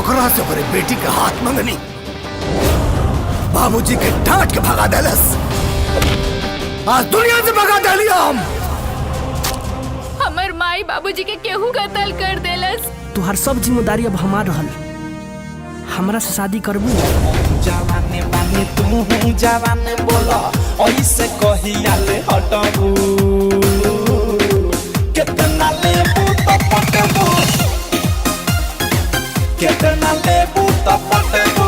ओकरा से ओकरे बेटी के हाथ मंगनी, बाबूजी के डांट के भगा देलस। आज दुनिया से भगा देलिया हम। हमर माई बाबूजी के केहू कत्ल कर देलस। तुहार सब जिम्मेदारी अब हमार रहल। हमरा से शादी करबू? जवाने बानी तू जवान बोला ऐसे कहिया ले हटबू। कितना लेबू तो पटबू, कितना लेबू तो पटबू।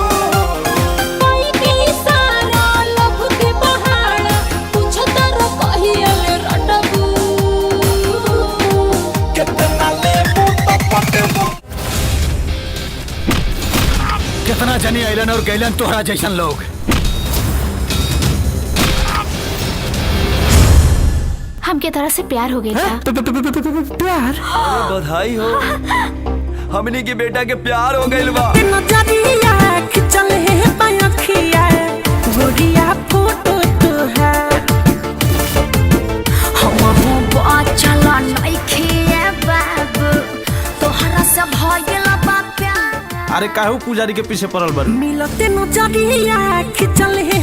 कितना जनी अलन और गैलन तोहरा जैसन लोग। हमके तरह से प्यार हो गया था। प्यार? बधाई हो, हमनी के बेटा के प्यार हो गइल बा। अरे काहू पुजारी के पीछे पड़ल बड़? मिलते नजरिया खिंचल है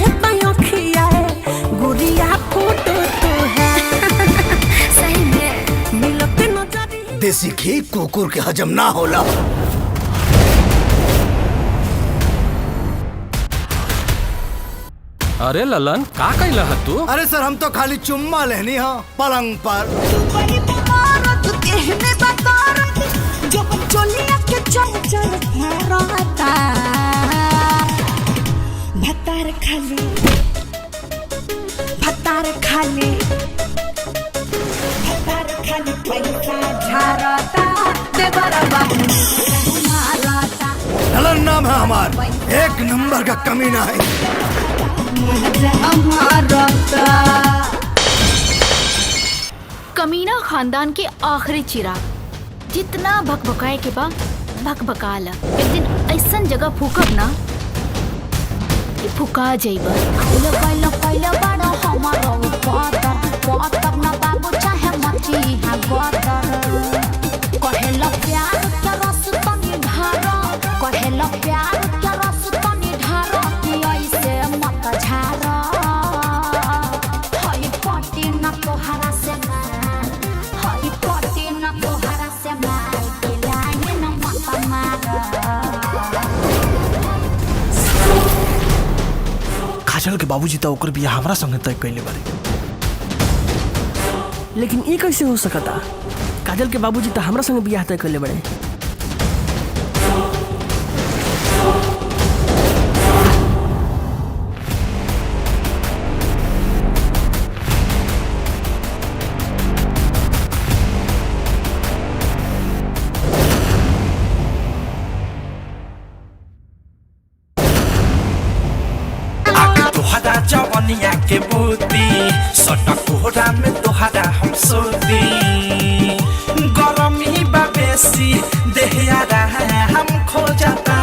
अखिया, गोरिया फोटो तो है। सही में मिलते नजरिया। देसी घी कुकुर के हजम ना होला। अरे ललन का कइला है तू? अरे सर हम तो खाली चुम्मा लेनी हाँ पलंग पर। ललन नाम है हमार, एक नंबर का कमीना है। कमीना खानदान के आखिरी चिराग, जितना भकभकाए के बा भकभकाला। एक दिन ऐसन जगह फूकब ना कि फुका जाइबा। काजल के बाबूजी तो ओकर बियाह हमरा संगे तय कइले बारे। लेकिन ये कैसे हो सकता? काजल के बाबूजी तो हमरा संगे बियाह तय कइले बड़े। तोहरा जवनिया के बूती सटक कोहरा में तोहरा हम सोती। गरमी बा बेसी देहिया हम खो जाता